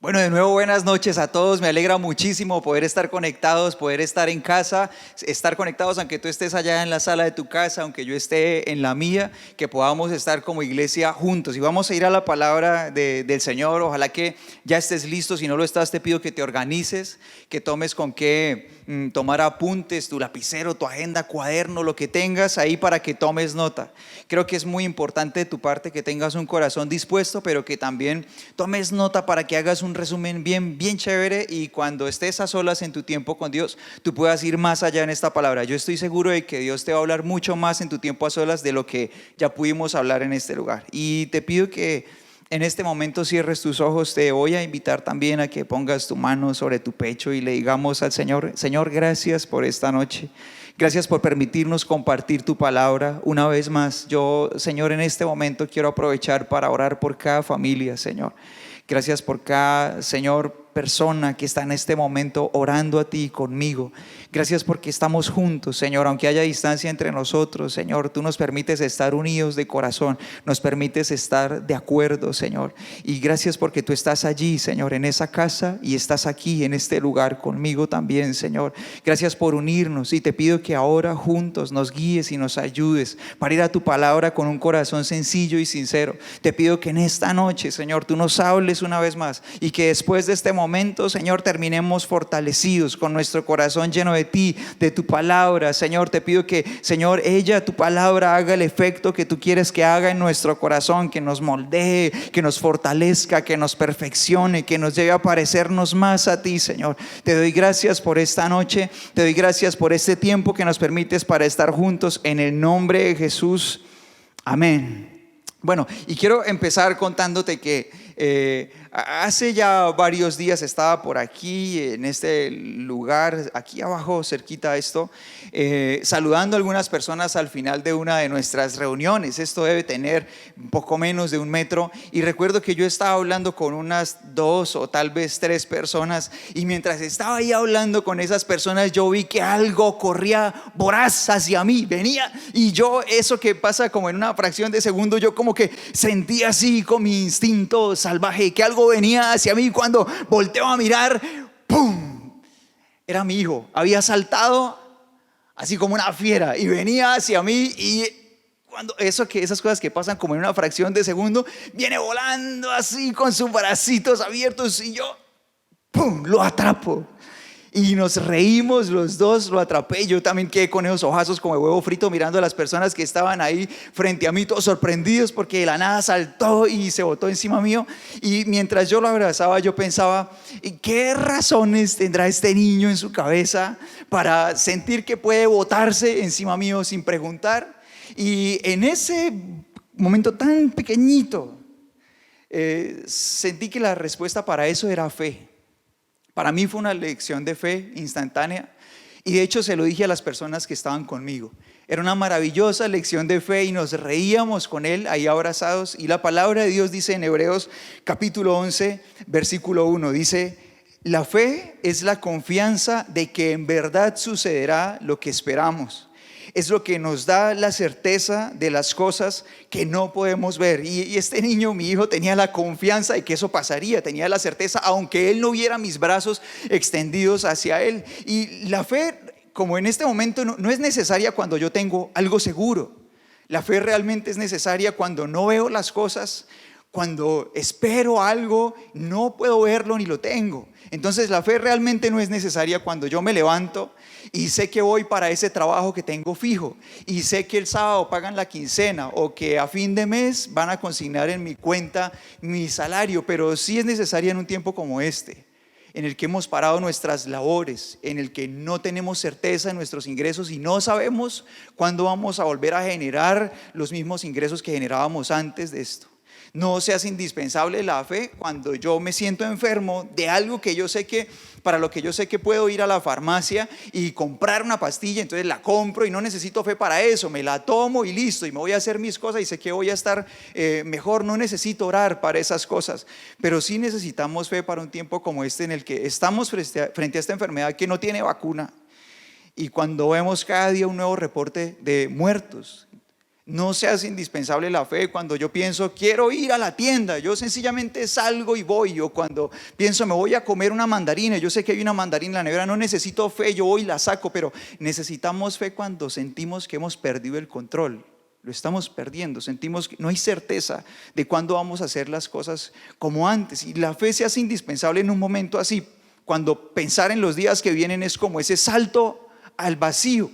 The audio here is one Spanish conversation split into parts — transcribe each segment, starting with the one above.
Bueno, de nuevo buenas noches a todos, me alegra muchísimo poder estar conectados, poder estar en casa, estar conectados aunque tú estés allá en la sala de tu casa, aunque yo esté en la mía, que podamos estar como iglesia juntos. Y vamos a ir a la palabra del Señor. Ojalá que ya estés listo. Si no lo estás, te pido que te organices, que tomes con qué tomar apuntes, tu lapicero, tu agenda, cuaderno, lo que tengas ahí para que tomes nota. Creo que es muy importante de tu parte que tengas un corazón dispuesto, pero que también tomes nota para que hagas un resumen bien chévere, y cuando estés a solas en tu tiempo con Dios, tú puedas ir más allá en esta palabra. Yo estoy seguro de que Dios te va a hablar mucho más en tu tiempo a solas de lo que ya pudimos hablar en este lugar. Y te pido que en este momento cierres tus ojos. Te voy a invitar también a que pongas tu mano sobre tu pecho y le digamos al Señor: Señor, gracias por esta noche. Gracias por permitirnos compartir tu palabra una vez más. Yo, Señor, en este momento quiero aprovechar para orar por cada familia, Señor. Gracias por cada, Señor, persona que está en este momento orando a ti conmigo. Gracias porque estamos juntos, Señor, aunque haya distancia entre nosotros. Señor, tú nos permites estar unidos de corazón, nos permites estar de acuerdo, Señor. Y gracias porque tú estás allí, Señor, en esa casa, y estás aquí en este lugar conmigo también, Señor. Gracias por unirnos, y te pido que ahora juntos nos guíes y nos ayudes para ir a tu palabra con un corazón sencillo y sincero. Te pido que en esta noche, Señor, tú nos hables una vez más, y que después de este momento, Señor, terminemos fortalecidos con nuestro corazón lleno de ti, de tu palabra. Señor, te pido que, Señor, tu palabra haga el efecto que tú quieres que haga en nuestro corazón, que nos moldee, que nos fortalezca, que nos perfeccione, que nos lleve a parecernos más a ti, Señor. Te doy gracias por esta noche, te doy gracias por este tiempo que nos permites para estar juntos, en el nombre de Jesús, amén. Bueno, y quiero empezar contándote que hace ya varios días estaba por aquí, en este lugar, aquí abajo, cerquita de esto, saludando a algunas personas al final de una de nuestras reuniones. Esto debe tener un poco menos de 1 metro, y recuerdo que yo estaba hablando con unas 2 o tal vez 3 personas, y mientras estaba ahí hablando con esas personas, yo vi que algo corría voraz hacia mí, venía, y yo, eso que pasa como en una fracción de segundo, yo como que sentí así con mi instinto salvaje que algo venía hacia mí. Cuando volteo a mirar, ¡pum! Era mi hijo, había saltado así como una fiera y venía hacia mí, y cuando esas cosas que pasan como en una fracción de segundo, viene volando así con sus bracitos abiertos, y yo, ¡pum!, lo atrapo. Y nos reímos los dos, lo atrapé. Yo también quedé con esos ojazos como de huevo frito, mirando a las personas que estaban ahí frente a mí, todos sorprendidos porque de la nada saltó y se botó encima mío. Y mientras yo lo abrazaba, yo pensaba: ¿qué razones tendrá este niño en su cabeza para sentir que puede botarse encima mío sin preguntar? Y en ese momento tan pequeñito, sentí que la respuesta para eso era fe. Para mí fue una lección de fe instantánea, y de hecho se lo dije a las personas que estaban conmigo. Era una maravillosa lección de fe, y nos reíamos con él ahí abrazados. Y la palabra de Dios dice en Hebreos capítulo 11 versículo 1, dice: la fe es la confianza de que en verdad sucederá lo que esperamos. Es lo que nos da la certeza de las cosas que no podemos ver. Y este niño, mi hijo, tenía la confianza de que eso pasaría, tenía la certeza, aunque él no viera mis brazos extendidos hacia él. Y la fe, como en este momento, no es necesaria cuando yo tengo algo seguro. La fe realmente es necesaria cuando no veo las cosas, cuando espero algo, no puedo verlo ni lo tengo. Entonces la fe realmente no es necesaria cuando yo me levanto y sé que voy para ese trabajo que tengo fijo, y sé que el sábado pagan la quincena, o que a fin de mes van a consignar en mi cuenta mi salario. Pero sí es necesaria en un tiempo como este, en el que hemos parado nuestras labores, en el que no tenemos certeza de nuestros ingresos y no sabemos cuándo vamos a volver a generar los mismos ingresos que generábamos antes de esto. No se hace indispensable la fe cuando yo me siento enfermo de algo que yo sé que, para lo que yo sé que puedo ir a la farmacia y comprar una pastilla, entonces la compro y no necesito fe para eso, me la tomo y listo, y me voy a hacer mis cosas y sé que voy a estar mejor. No necesito orar para esas cosas, pero sí necesitamos fe para un tiempo como este, en el que estamos frente a esta enfermedad que no tiene vacuna, y cuando vemos cada día un nuevo reporte de muertos, No se hace indispensable la fe cuando yo pienso, quiero ir a la tienda, yo sencillamente salgo y voy. O cuando pienso, me voy a comer una mandarina, yo sé que hay una mandarina en la nevera, no necesito fe, yo voy y la saco. Pero necesitamos fe cuando sentimos que hemos perdido el control. Lo estamos perdiendo, sentimos que no hay certeza de cuándo vamos a hacer las cosas como antes. Y la fe se hace indispensable en un momento así, cuando pensar en los días que vienen es como ese salto al vacío.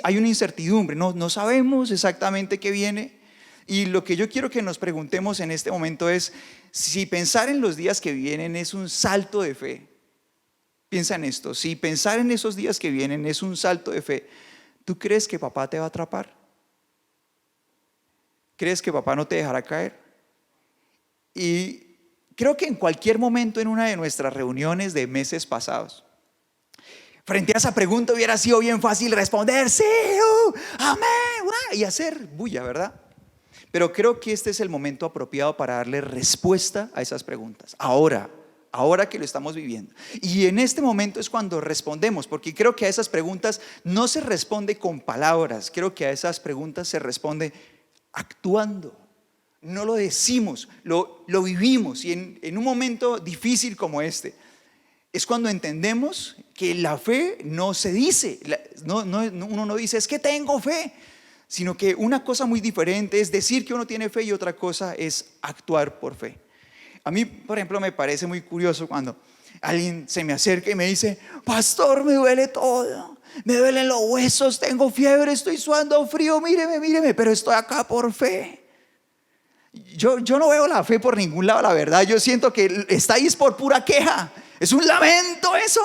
Hay una incertidumbre, no sabemos exactamente qué viene. Y lo que yo quiero que nos preguntemos en este momento es si pensar en los días que vienen es un salto de fe. Piensa en esto, si pensar en esos días que vienen es un salto de fe, ¿tú crees que papá te va a atrapar? ¿Crees que papá no te dejará caer? Y creo que en cualquier momento en una de nuestras reuniones de meses pasados, frente a esa pregunta hubiera sido bien fácil responder sí, amén, y hacer bulla, ¿verdad? Pero creo que este es el momento apropiado para darle respuesta a esas preguntas. Ahora que lo estamos viviendo. Y en este momento es cuando respondemos, porque creo que a esas preguntas no se responde con palabras, creo que a esas preguntas se responde actuando. No lo decimos, lo vivimos. Y en un momento difícil como este es cuando entendemos que la fe no se dice, uno no dice es que tengo fe, sino que una cosa muy diferente es decir que uno tiene fe y otra cosa es actuar por fe. A mí, por ejemplo, me parece muy curioso cuando alguien se me acerca y me dice, pastor, me duele todo, me duelen los huesos, tengo fiebre, estoy sudando frío, míreme, pero estoy acá por fe. Yo no veo la fe por ningún lado, la verdad. Yo siento que está ahí es por pura queja, es un lamento eso.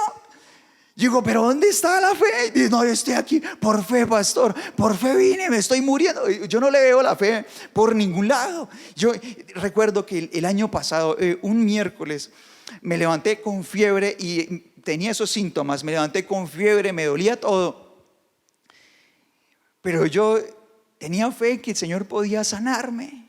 Digo, pero ¿dónde está la fe? Dice, no, yo estoy aquí por fe, pastor, por fe vine, me estoy muriendo. Yo no le veo la fe por ningún lado. Yo recuerdo que el año pasado, un miércoles, me levanté con fiebre y tenía esos síntomas. Me levanté con fiebre, me dolía todo, pero yo tenía fe que el Señor podía sanarme.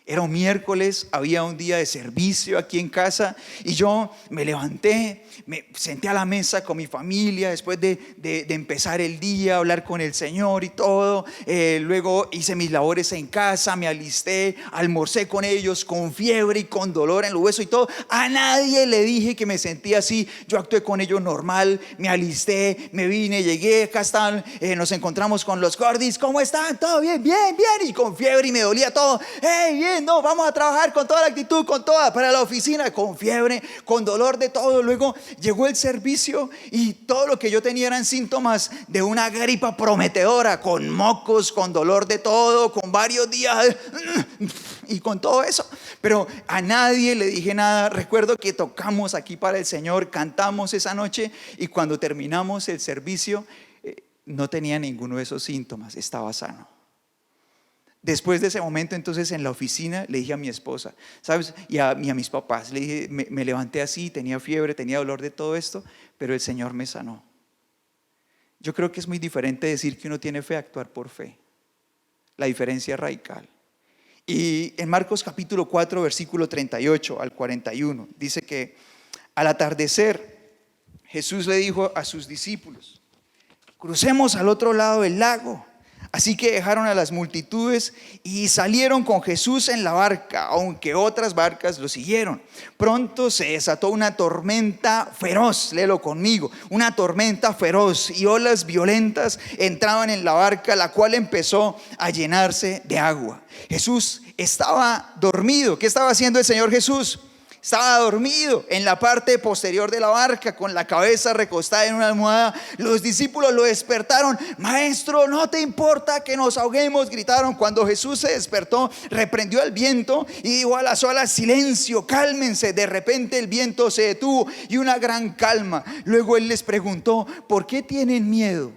Era un miércoles, había un día de servicio aquí en casa y yo me levanté, me senté a la mesa con mi familia después de empezar el día, hablar con el Señor y todo. Luego hice mis labores en casa, me alisté, almorcé con ellos con fiebre y con dolor en los huesos y todo. A nadie le dije que me sentía así, yo actué con ellos normal, me alisté, me vine, llegué, acá están, nos encontramos con los Gordis, ¿cómo están? ¿Todo bien? Bien, y con fiebre y me dolía todo. Bien, no, vamos a trabajar con toda la actitud, con toda, para la oficina, con fiebre, con dolor de todo. Luego llegó el servicio y todo lo que yo tenía eran síntomas de una gripa prometedora, con mocos, con dolor de todo, con varios días y con todo eso. Pero a nadie le dije nada. Recuerdo que tocamos aquí para el Señor, cantamos esa noche y cuando terminamos el servicio no tenía ninguno de esos síntomas, estaba sano. Después de ese momento, entonces en la oficina le dije a mi esposa, ¿sabes? Y a mis papás, le dije, me levanté así, tenía fiebre, tenía dolor de todo esto, pero el Señor me sanó. Yo creo que es muy diferente decir que uno tiene fe a actuar por fe. La diferencia es radical. Y en Marcos capítulo 4, versículo 38 al 41, dice que al atardecer Jesús le dijo a sus discípulos, crucemos al otro lado del lago. Así que dejaron a las multitudes y salieron con Jesús en la barca, aunque otras barcas lo siguieron. Pronto se desató una tormenta feroz, léelo conmigo, una tormenta feroz y olas violentas entraban en la barca, la cual empezó a llenarse de agua. Jesús estaba dormido. ¿Qué estaba haciendo el Señor Jesús? Estaba dormido en la parte posterior de la barca, con la cabeza recostada en una almohada. Los discípulos lo despertaron. Maestro, ¿no te importa que nos ahoguemos?, gritaron. Cuando Jesús se despertó, reprendió el viento y dijo a las olas, silencio, cálmense. De repente el viento se detuvo y una gran calma. Luego él les preguntó, ¿por qué tienen miedo?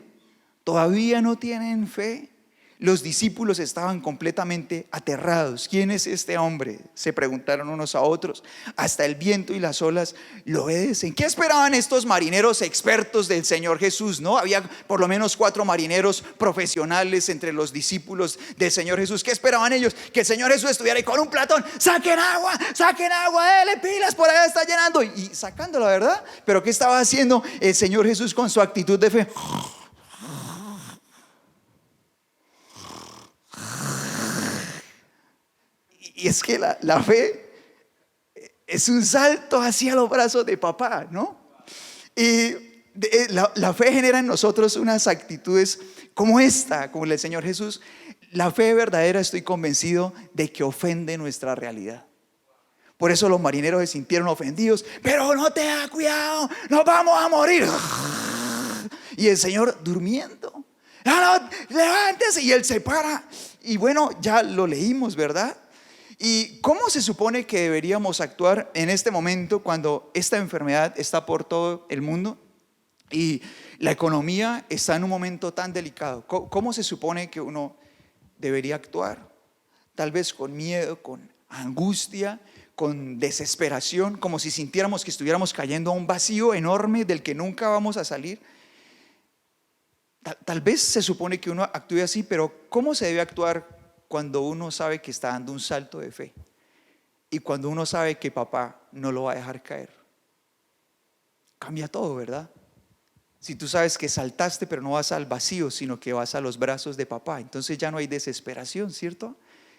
¿Todavía no tienen fe? Los discípulos estaban completamente aterrados. ¿Quién es este hombre?, se preguntaron unos a otros. Hasta el viento y las olas lo obedecen. ¿Qué esperaban estos marineros expertos del Señor Jesús? ¿No? Había por lo menos 4 marineros profesionales entre los discípulos del Señor Jesús. ¿Qué esperaban ellos? Que el Señor Jesús estuviera ahí con un platón. Saquen agua, dale pilas, por allá está llenando. Y sacando, la verdad. Pero ¿qué estaba haciendo el Señor Jesús con su actitud de fe? Y es que la fe es un salto hacia los brazos de papá, ¿no? Y la fe genera en nosotros unas actitudes como esta, como el Señor Jesús. La fe verdadera, estoy convencido de que ofende nuestra realidad. Por eso los marineros se sintieron ofendidos. Pero no te da cuidado, nos vamos a morir. Y el Señor durmiendo. No, no, levántese. Y Él se para. Y bueno, ya lo leímos, ¿verdad? ¿Y cómo se supone que deberíamos actuar en este momento cuando esta enfermedad está por todo el mundo y la economía está en un momento tan delicado? ¿Cómo se supone que uno debería actuar? Tal vez con miedo, con angustia, con desesperación, como si sintiéramos que estuviéramos cayendo a un vacío enorme del que nunca vamos a salir. Tal vez se supone que uno actúe así, pero ¿cómo se debe actuar cuando uno sabe que está dando un salto de fe? Y cuando uno sabe que papá no lo va a dejar caer. Cambia todo, ¿verdad? Si tú sabes que saltaste, pero no vas al vacío, sino que vas a los brazos de papá, entonces ya no hay desesperación, ¿cierto?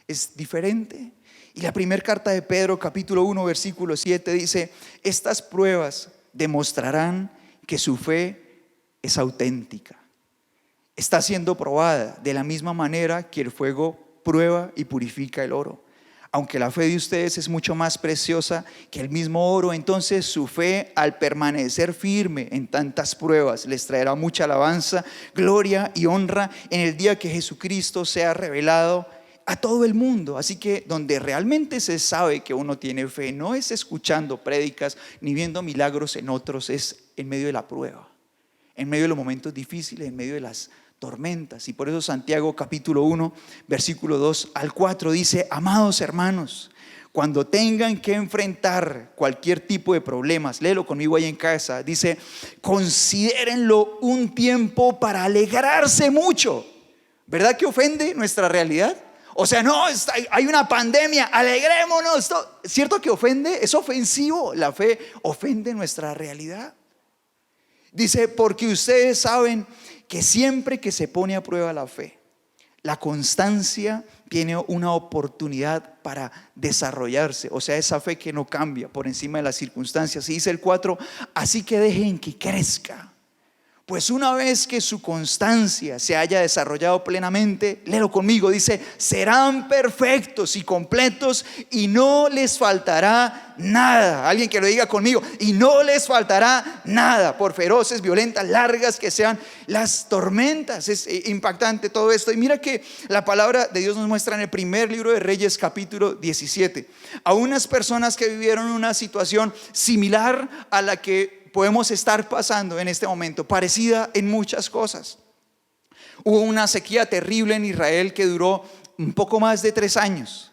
Es diferente. Y la primera carta de Pedro, capítulo 1, versículo 7 dice: estas pruebas demostrarán que su fe es auténtica. Está siendo probada de la misma manera que el fuego prueba y purifica el oro. Aunque la fe de ustedes es mucho más preciosa que el mismo oro, entonces su fe, al permanecer firme en tantas pruebas, les traerá mucha alabanza, gloria y honra en el día que Jesucristo sea revelado a todo el mundo. Así que donde realmente se sabe que uno tiene fe no es escuchando prédicas ni viendo milagros en otros, es en medio de la prueba, en medio de los momentos difíciles, en medio de las tormentas. Y por eso Santiago capítulo 1 versículo 2 al 4 dice: amados hermanos, cuando tengan que enfrentar cualquier tipo de problemas, léelo conmigo ahí en casa, dice: considérenlo un tiempo para alegrarse mucho. ¿Verdad que ofende nuestra realidad? O sea, no, hay una pandemia, alegrémonos. ¿Cierto que ofende? Es ofensivo. La fe ofende nuestra realidad. Dice: porque ustedes saben que siempre que se pone a prueba la fe, la constancia tiene una oportunidad para desarrollarse. O sea, esa fe que no cambia por encima de las circunstancias. Y dice el 4: así que dejen que crezca. Pues una vez que su constancia se haya desarrollado plenamente, léelo conmigo, dice: serán perfectos y completos y no les faltará nada. Alguien que lo diga conmigo: y no les faltará nada, por feroces, violentas, largas que sean las tormentas. Es impactante todo esto. Y mira que la palabra de Dios nos muestra en el primer libro de Reyes capítulo 17 a unas personas que vivieron una situación similar a la que podemos estar pasando en este momento, parecida en muchas cosas. Hubo una sequía terrible en Israel que duró un poco más de 3 años.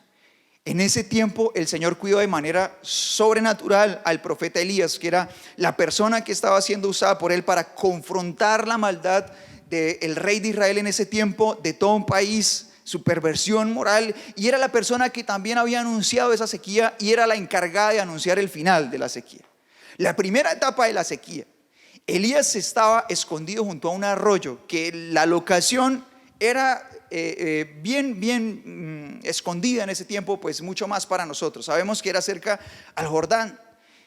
En ese tiempo el Señor cuidó de manera sobrenatural al profeta Elías, que era la persona que estaba siendo usada por él para confrontar la maldad del rey de Israel en ese tiempo, de todo un país, su perversión moral, y era la persona que también había anunciado esa sequía y era la encargada de anunciar el final de la sequía. La primera etapa de la sequía, Elías estaba escondido junto a un arroyo, que la locación era bien escondida en ese tiempo, pues mucho más para nosotros. Sabemos que era cerca al Jordán,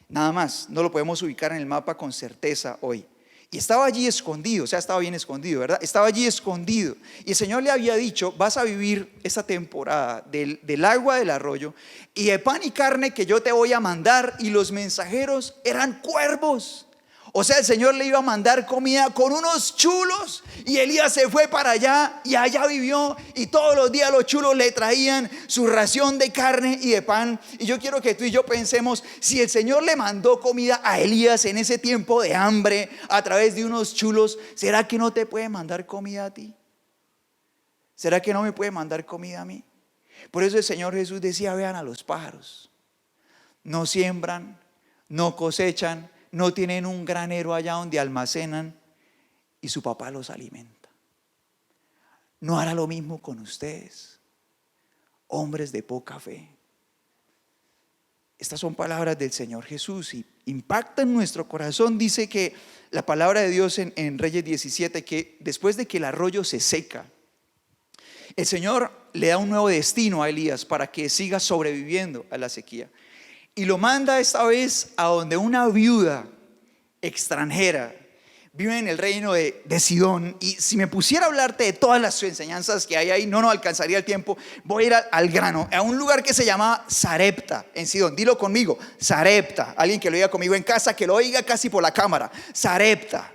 nada más, no lo podemos ubicar en el mapa con certeza hoy. Y estaba allí escondido, o sea, estaba bien escondido, ¿verdad? Estaba allí escondido. Y el Señor le había dicho: vas a vivir esta temporada del agua del arroyo y de pan y carne que yo te voy a mandar. Y los mensajeros eran cuervos. O sea, el Señor le iba a mandar comida con unos chulos. Y Elías se fue para allá y allá vivió. Y todos los días los chulos le traían su ración de carne y de pan. Y yo quiero que tú y yo pensemos: si el Señor le mandó comida a Elías en ese tiempo de hambre a través de unos chulos, ¿será que no te puede mandar comida a ti? ¿Será que no me puede mandar comida a mí? Por eso el Señor Jesús decía: vean a los pájaros. No siembran, no cosechan, no tienen un granero allá donde almacenan y su papá los alimenta. ¿No hará lo mismo con ustedes, hombres de poca fe? Estas son palabras del Señor Jesús y impactan nuestro corazón. Dice que la palabra de Dios en Reyes 17, que después de que el arroyo se seca, El Señor le da un nuevo destino a Elías para que siga sobreviviendo a la sequía. Y lo manda esta vez a donde una viuda extranjera vive en el reino de Sidón. Y si me pusiera a hablarte de todas las enseñanzas que hay ahí, no nos alcanzaría el tiempo. Voy a ir al grano, a un lugar que se llama Sarepta en Sidón. Dilo conmigo, Sarepta. Alguien que lo diga conmigo en casa, que lo oiga casi por la cámara. Sarepta,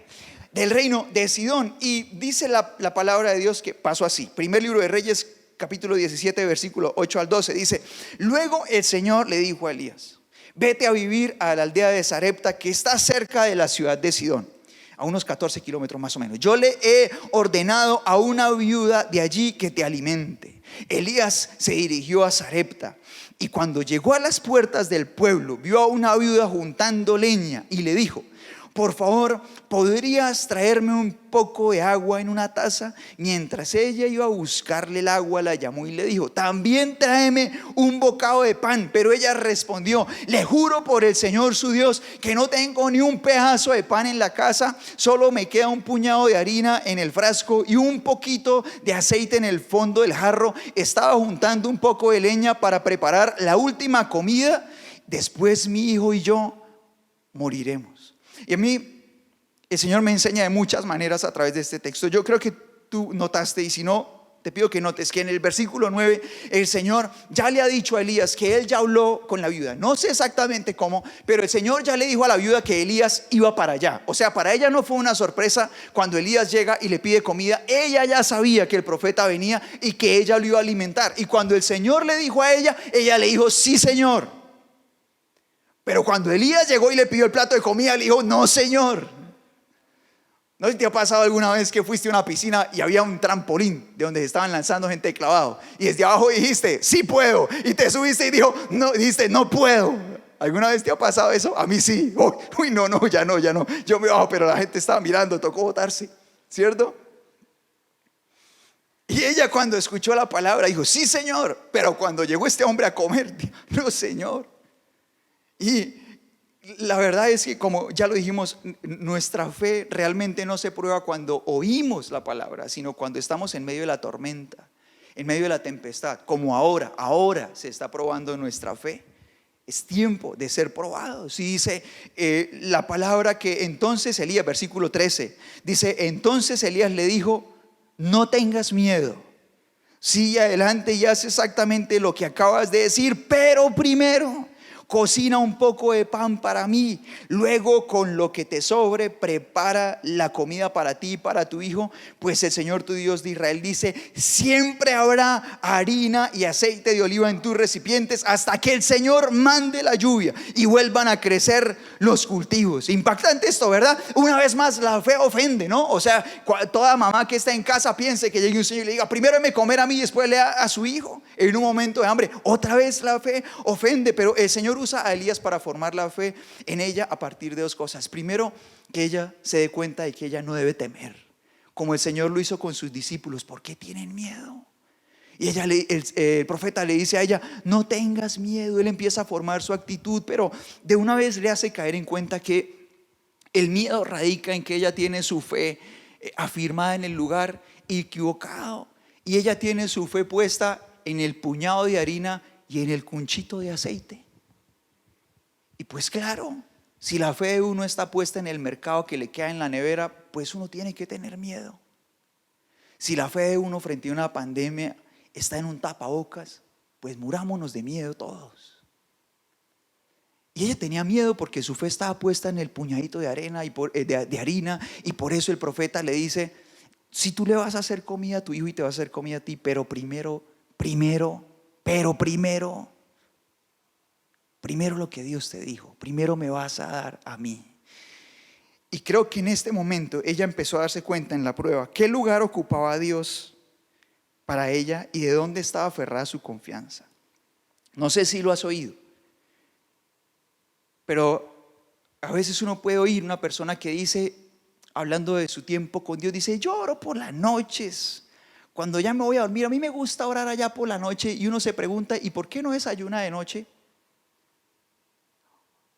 del reino de Sidón. Y dice la palabra de Dios que pasó así. Primer libro de Reyes, capítulo 17, versículo 8 al 12. Dice: luego el Señor le dijo a Elías: vete a vivir a la aldea de Sarepta, que está cerca de la ciudad de Sidón, a unos 14 kilómetros más o menos. Yo le he ordenado a una viuda de allí que te alimente. Elías se dirigió a Sarepta, y cuando llegó a las puertas del pueblo, vio a una viuda juntando leña y le dijo: por favor, ¿podrías traerme un poco de agua en una taza? Mientras ella iba a buscarle el agua, la llamó y le dijo: también tráeme un bocado de pan. Pero ella respondió: le juro por el Señor su Dios que no tengo ni un pedazo de pan en la casa, solo me queda un puñado de harina en el frasco y un poquito de aceite en el fondo del jarro. Estaba juntando un poco de leña para preparar la última comida. Después mi hijo y yo moriremos. Y a mí el Señor me enseña de muchas maneras a través de este texto. Yo creo que tú notaste, y si no, te pido que notes que en el versículo 9 el Señor ya le ha dicho a Elías que él ya habló con la viuda. No sé exactamente cómo, pero el Señor ya le dijo a la viuda que Elías iba para allá. O sea, para ella no fue una sorpresa cuando Elías llega y le pide comida. Ella ya sabía que el profeta venía y que ella lo iba a alimentar. Y cuando el Señor le dijo a ella, ella le dijo: sí, Señor. Pero cuando Elías llegó y le pidió el plato de comida, le dijo: no, Señor. ¿No sé si te ha pasado alguna vez que fuiste a una piscina y había un trampolín de donde se estaban lanzando gente de clavado, y desde abajo dijiste: sí puedo, y te subiste y dijiste: no puedo? ¿Alguna vez te ha pasado eso? A mí sí. Uy, no, ya no. Yo me bajo, pero la gente estaba mirando, tocó botarse, ¿cierto? Y ella, cuando escuchó la palabra, dijo: sí, Señor. Pero cuando llegó este hombre a comer, dijo: no, Señor. Y la verdad es que, como ya lo dijimos, nuestra fe realmente no se prueba cuando oímos la palabra, sino cuando estamos en medio de la tormenta, en medio de la tempestad, como ahora se está probando nuestra fe. Es tiempo de ser probados. Y dice la palabra que entonces Elías, versículo 13, dice: entonces Elías le dijo: no tengas miedo, sigue adelante y haz exactamente lo que acabas de decir, pero primero cocina un poco de pan para mí. Luego, con lo que te sobre, prepara la comida para ti y para tu hijo, pues el Señor tu Dios de Israel dice: siempre habrá harina y aceite de oliva en tus recipientes hasta que el Señor mande la lluvia y vuelvan a crecer los cultivos. Impactante esto, ¿verdad? Una vez más, la fe ofende, ¿no? O sea, toda mamá que está en casa piense que llegue un Señor y le diga: primero déme comer a mí y después le da a su hijo en un momento de hambre. Otra vez la fe ofende, pero el Señor usa a Elías para formar la fe en ella a partir de dos cosas. Primero, que ella se dé cuenta de que ella no debe temer, como el Señor lo hizo con sus discípulos. ¿Por qué tienen miedo? Y el profeta le dice a ella: no tengas miedo. Él empieza a formar su actitud, pero de una vez le hace caer en cuenta que el miedo radica en que ella tiene su fe afirmada en el lugar equivocado, y ella tiene su fe puesta en el puñado de harina y en el cunchito de aceite. Y pues claro, si la fe de uno está puesta en el mercado que le queda en la nevera, pues uno tiene que tener miedo. Si la fe de uno frente a una pandemia está en un tapabocas, pues murámonos de miedo todos. Y ella tenía miedo porque su fe estaba puesta en el puñadito de harina, de harina, y por eso el profeta le dice: si tú le vas a hacer comida a tu hijo y te va a hacer comida a ti, pero primero lo que Dios te dijo, primero me vas a dar a mí. Y creo que en este momento ella empezó a darse cuenta en la prueba qué lugar ocupaba Dios para ella y de dónde estaba aferrada su confianza. No sé si lo has oído, pero a veces uno puede oír una persona que dice, hablando de su tiempo con Dios, dice: yo oro por las noches, cuando ya me voy a dormir. A mí me gusta orar allá por la noche. Y uno se pregunta: ¿y por qué no desayuna de noche?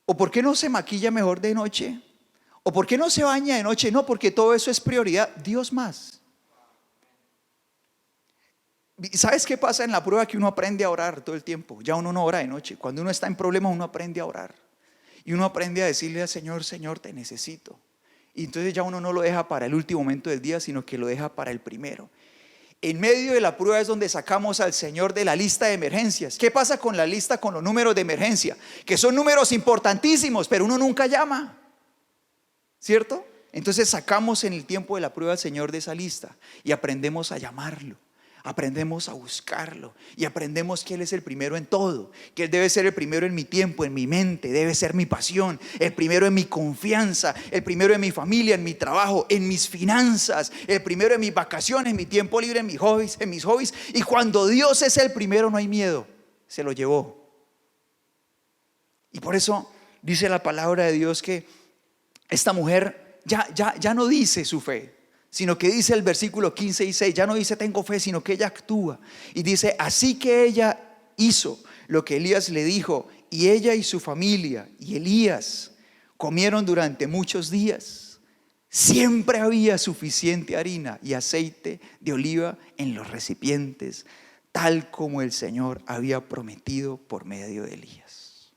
¿O por qué no se maquilla mejor de noche? ¿O por qué no se baña de noche? No, porque todo eso es prioridad. Dios más. ¿Sabes qué pasa en la prueba? Que uno aprende a orar todo el tiempo. Ya uno no ora de noche. Cuando uno está en problemas, uno aprende a orar. Y uno aprende a decirle al Señor: Señor, te necesito. Y entonces ya uno no lo deja para el último momento del día, sino que lo deja para el primero. En medio de la prueba es donde sacamos al Señor de la lista de emergencias. ¿Qué pasa con la lista, con los números de emergencia? Que son números importantísimos, pero uno nunca llama, ¿cierto? Entonces sacamos en el tiempo de la prueba al Señor de esa lista y aprendemos a llamarlo. Aprendemos a buscarlo y aprendemos que Él es el primero en todo, que Él debe ser el primero en mi tiempo, en mi mente, debe ser mi pasión, el primero en mi confianza, el primero en mi familia, en mi trabajo, en mis finanzas, el primero en mis vacaciones, en mi tiempo libre, en mis hobbies. Y cuando Dios es el primero, no hay miedo, se lo llevó. Y por eso dice la palabra de Dios que esta mujer ya no dice su fe, sino que dice el versículo 15 y 6, ya no dice tengo fe, sino que ella actúa. Y dice: así que ella hizo lo que Elías le dijo, y ella y su familia y Elías comieron durante muchos días. Siempre había suficiente harina y aceite de oliva en los recipientes, tal como el Señor había prometido por medio de Elías.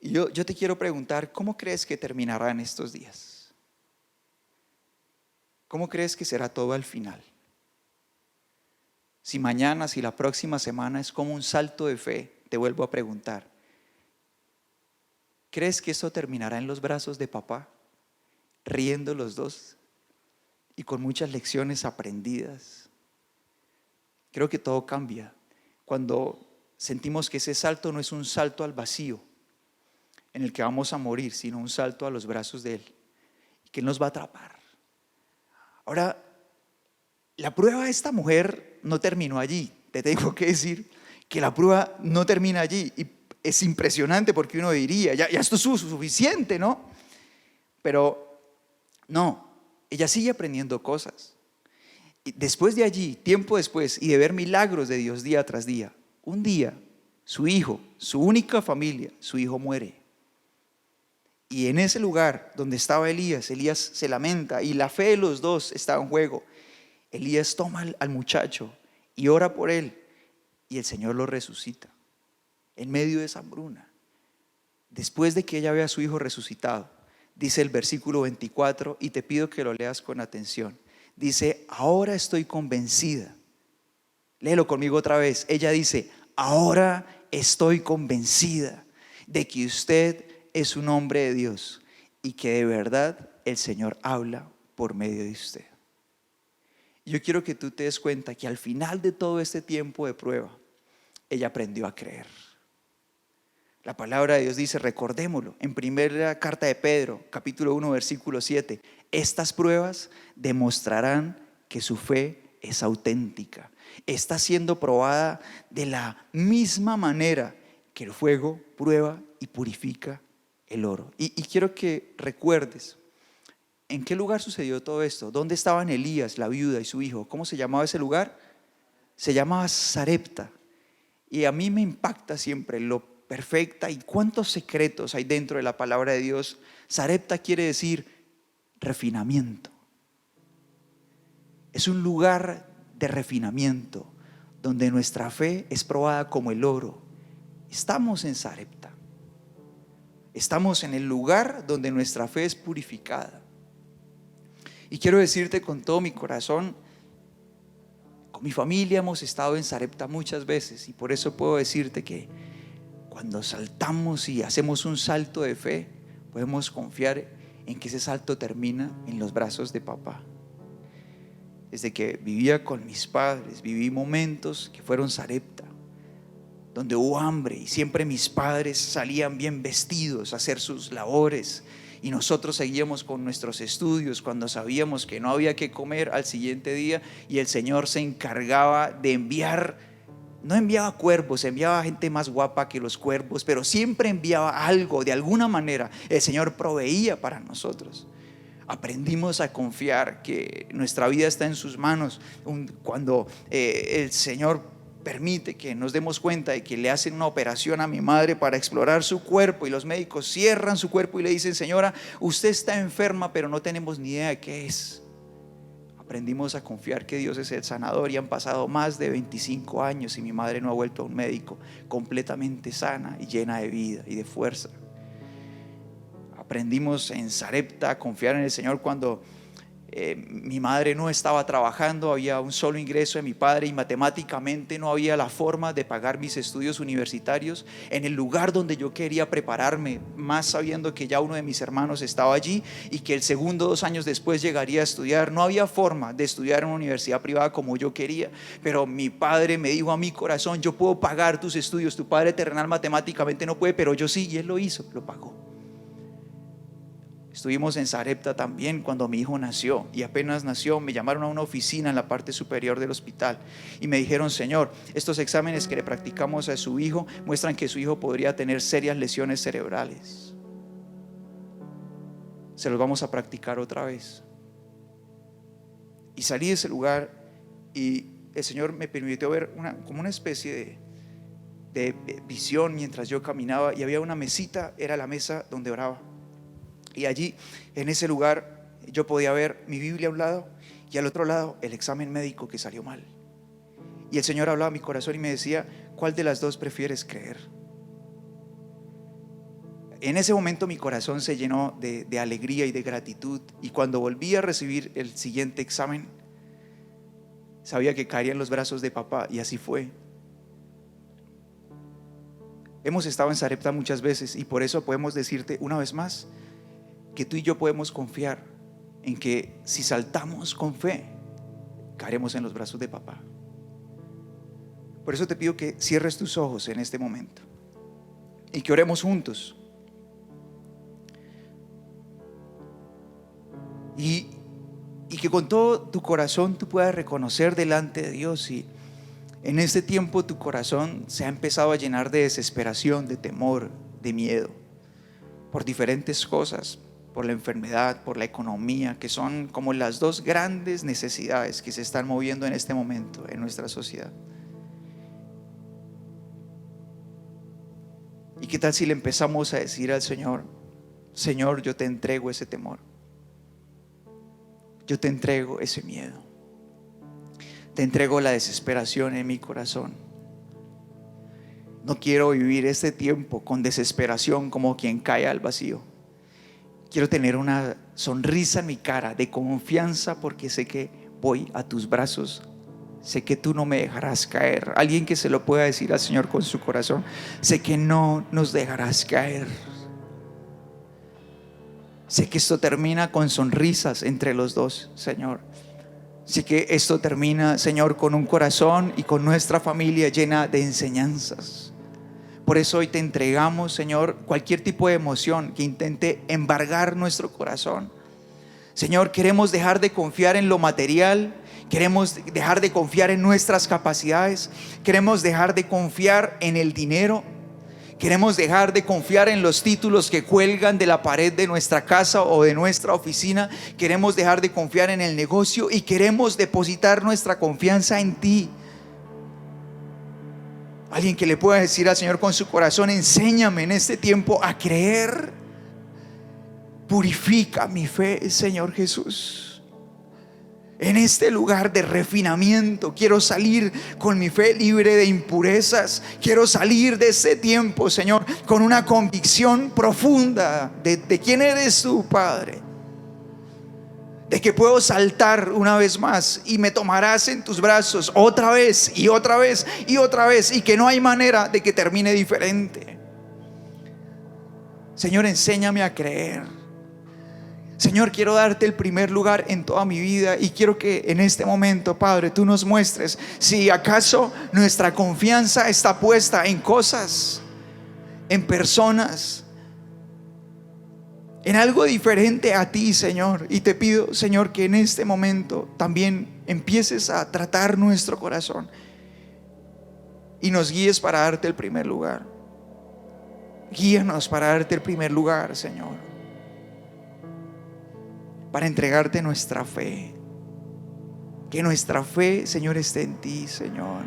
Y yo te quiero preguntar, ¿cómo crees que terminarán estos días? ¿Cómo crees que será todo al final? Si mañana, si la próxima semana es como un salto de fe, te vuelvo a preguntar, ¿crees que esto terminará en los brazos de papá, riendo los dos y con muchas lecciones aprendidas? Creo que todo cambia cuando sentimos que ese salto no es un salto al vacío en el que vamos a morir, sino un salto a los brazos de Él, y que Él nos va a atrapar. Ahora, la prueba de esta mujer no terminó allí. Te tengo que decir que la prueba no termina allí. Y es impresionante porque uno diría, ya esto es suficiente, ¿no? Pero no, ella sigue aprendiendo cosas. Y después de allí, tiempo después, y de ver milagros de Dios día tras día, un día, su hijo, su única familia, su hijo muere. Y en ese lugar donde estaba Elías se lamenta y la fe de los dos está en juego. Elías toma al muchacho y ora por él, y el Señor lo resucita en medio de esa hambruna. Después de que ella ve a su hijo resucitado, dice el versículo 24, y te pido que lo leas con atención. Dice: ahora estoy convencida. Léelo conmigo otra vez. Ella dice: ahora estoy convencida de que usted es un hombre de Dios y que de verdad el Señor habla por medio de usted. Yo quiero que tú te des cuenta que al final de todo este tiempo de prueba, ella aprendió a creer. La palabra de Dios dice, recordémoslo, en primera carta de Pedro, capítulo 1, versículo 7, estas pruebas demostrarán que su fe es auténtica. Está siendo probada de la misma manera que el fuego prueba y purifica el oro. Y quiero que recuerdes en qué lugar sucedió todo esto. ¿Dónde estaban Elías, la viuda y su hijo? ¿Cómo se llamaba ese lugar? Se llamaba Sarepta. Y a mí me impacta siempre lo perfecta y cuántos secretos hay dentro de la palabra de Dios. Sarepta quiere decir refinamiento. Es un lugar de refinamiento donde nuestra fe es probada como el oro. Estamos en Sarepta. Estamos en el lugar donde nuestra fe es purificada. Y quiero decirte con todo mi corazón, con mi familia hemos estado en Sarepta muchas veces, y por eso puedo decirte que cuando saltamos y hacemos un salto de fe, podemos confiar en que ese salto termina en los brazos de papá. Desde que vivía con mis padres, viví momentos que fueron Sarepta, donde hubo hambre y siempre mis padres salían bien vestidos a hacer sus labores y nosotros seguíamos con nuestros estudios cuando sabíamos que no había que comer al siguiente día, y el Señor se encargaba de no enviaba cuervos, enviaba gente más guapa que los cuervos, pero siempre enviaba algo, de alguna manera el Señor proveía para nosotros. Aprendimos a confiar que nuestra vida está en sus manos. Cuando el Señor permite que nos demos cuenta de que le hacen una operación a mi madre para explorar su cuerpo, y los médicos cierran su cuerpo y le dicen: señora, usted está enferma, pero no tenemos ni idea de qué es. Aprendimos a confiar que Dios es el sanador y han pasado más de 25 años y mi madre no ha vuelto a un médico, completamente sana y llena de vida y de fuerza. Aprendimos en Sarepta a confiar en el Señor cuando mi madre no estaba trabajando, había un solo ingreso de mi padre y matemáticamente no había la forma de pagar mis estudios universitarios en el lugar donde yo quería prepararme, más sabiendo que ya uno de mis hermanos estaba allí y que el segundo 2 años después llegaría a estudiar. No había forma de estudiar en una universidad privada como yo quería, pero mi padre me dijo a mi corazón: yo puedo pagar tus estudios, tu padre terrenal matemáticamente no puede, pero yo sí, y él lo hizo, lo pagó. Estuvimos en Sarepta también cuando mi hijo nació, y apenas nació me llamaron a una oficina en la parte superior del hospital y me dijeron: Señor, estos exámenes que le practicamos a su hijo muestran que su hijo podría tener serias lesiones cerebrales. Se los vamos a practicar otra vez. Y salí de ese lugar y el Señor me permitió ver como una especie de visión mientras yo caminaba, y había una mesita, era la mesa donde oraba. Y allí, en ese lugar, yo podía ver mi Biblia a un lado y al otro lado el examen médico que salió mal. Y el Señor hablaba a mi corazón y me decía: ¿cuál de las dos prefieres creer? En ese momento mi corazón se llenó de alegría y de gratitud. Y cuando volví a recibir el siguiente examen, sabía que caería en los brazos de papá, y así fue. Hemos estado en Sarepta muchas veces y por eso podemos decirte una vez más que tú y yo podemos confiar en que si saltamos con fe, caeremos en los brazos de papá. Por eso te pido que cierres tus ojos en este momento y que oremos juntos. Y que con todo tu corazón tú puedas reconocer delante de Dios si en este tiempo tu corazón se ha empezado a llenar de desesperación, de temor, de miedo, por diferentes cosas, por la enfermedad, por la economía, que son como las dos grandes necesidades que se están moviendo en este momento en nuestra sociedad. ¿Y qué tal si le empezamos a decir al Señor: Señor, yo te entrego ese temor, yo te entrego ese miedo, te entrego la desesperación en mi corazón? No quiero vivir este tiempo con desesperación como quien cae al vacío. Quiero tener una sonrisa en mi cara de confianza porque sé que voy a tus brazos. Sé que tú no me dejarás caer. Alguien que se lo pueda decir al Señor con su corazón: sé que no nos dejarás caer. Sé que esto termina con sonrisas entre los dos, Señor. Sé que esto termina, Señor, con un corazón y con nuestra familia llena de enseñanzas. Por eso hoy te entregamos, Señor, cualquier tipo de emoción que intente embargar nuestro corazón. Señor, queremos dejar de confiar en lo material, queremos dejar de confiar en nuestras capacidades, queremos dejar de confiar en el dinero, queremos dejar de confiar en los títulos que cuelgan de la pared de nuestra casa o de nuestra oficina, queremos dejar de confiar en el negocio y queremos depositar nuestra confianza en ti. Alguien que le pueda decir al Señor con su corazón: enséñame en este tiempo a creer. Purifica mi fe, Señor Jesús. En este lugar de refinamiento quiero salir con mi fe libre de impurezas. Quiero salir de este tiempo, Señor, con una convicción profunda de quién eres tú, Padre. De que puedo saltar una vez más y me tomarás en tus brazos otra vez y otra vez y otra vez, y que no hay manera de que termine diferente. Señor, enséñame a creer. Señor, quiero darte el primer lugar en toda mi vida y quiero que en este momento, Padre, tú nos muestres si acaso nuestra confianza está puesta en cosas, en personas, en algo diferente a ti, Señor. Y te pido, Señor, que en este momento también empieces a tratar nuestro corazón y nos guíes para darte el primer lugar. Guíanos para darte el primer lugar, Señor, para entregarte nuestra fe. Que nuestra fe, Señor, esté en ti, Señor.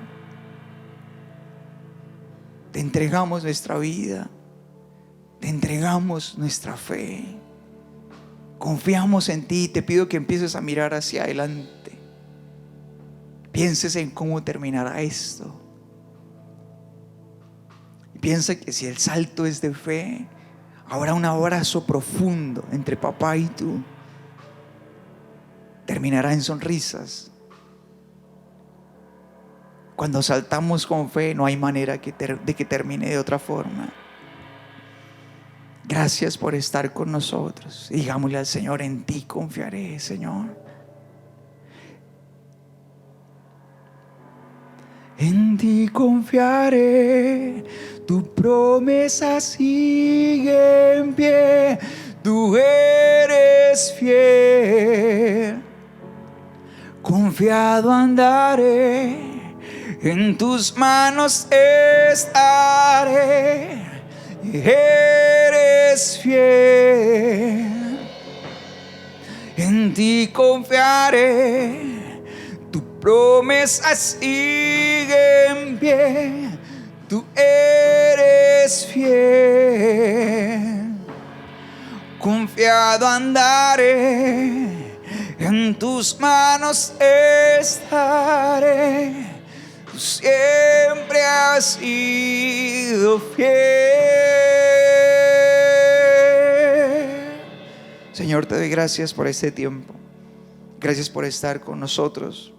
Te entregamos nuestra vida, te entregamos nuestra fe. Confiamos en ti. Te pido que empieces a mirar hacia adelante. pienses en cómo terminará esto. Y piensa que si el salto es de fe, habrá un abrazo profundo entre papá y tú. Terminará en sonrisas. Cuando saltamos con fe, no hay manera de que termine de otra forma. Gracias por estar con nosotros. Digámosle al Señor: en ti confiaré, Señor. En ti confiaré, tu promesa sigue en pie, tú eres fiel. Confiado andaré, en tus manos estaré, eres fiel. En ti confiaré, tu promesa sigue en pie, tú eres fiel. Confiado andaré, en tus manos estaré, tú siempre has sido fiel. Señor, te doy gracias por este tiempo. Gracias por estar con nosotros.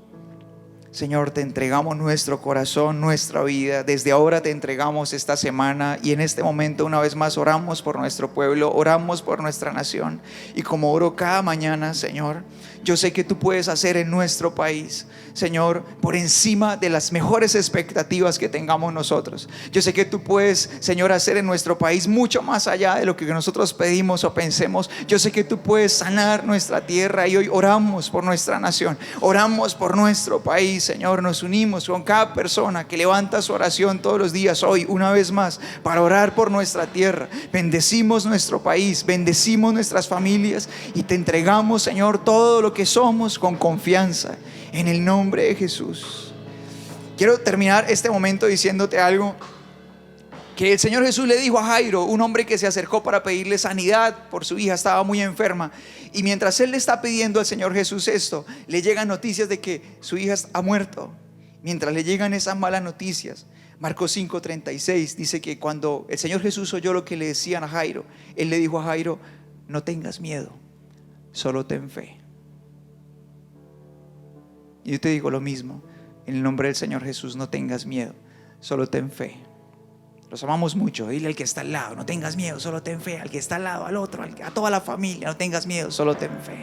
Señor, te entregamos nuestro corazón, nuestra vida. Desde ahora te entregamos esta semana, y en este momento una vez más oramos por nuestro pueblo, oramos por nuestra nación. Y como oro cada mañana, Señor, yo sé que tú puedes hacer en nuestro país, Señor, por encima de las mejores expectativas que tengamos nosotros. Yo sé que tú puedes, Señor, hacer en nuestro país mucho más allá de lo que nosotros pedimos o pensemos. Yo sé que tú puedes sanar nuestra tierra, y hoy oramos por nuestra nación, oramos por nuestro país. Señor, nos unimos con cada persona que levanta su oración todos los días, hoy una vez más, para orar por nuestra tierra. Bendecimos nuestro país, bendecimos nuestras familias, y te entregamos, Señor, todo lo que somos con confianza, en el nombre de Jesús. Quiero terminar este momento diciéndote algo que el Señor Jesús le dijo a Jairo, un hombre que se acercó para pedirle sanidad por su hija, estaba muy enferma. Y mientras él le está pidiendo al Señor Jesús esto, le llegan noticias de que su hija ha muerto. Mientras le llegan esas malas noticias, Marcos 5:36 dice que cuando el Señor Jesús oyó lo que le decían a Jairo, él le dijo a Jairo: no tengas miedo, solo ten fe. Y yo te digo lo mismo, en el nombre del Señor Jesús: no tengas miedo, solo ten fe. Los amamos mucho. Dile al que está al lado: no tengas miedo, solo ten fe. Al que está al lado, al otro, a toda la familia: no tengas miedo, solo ten fe.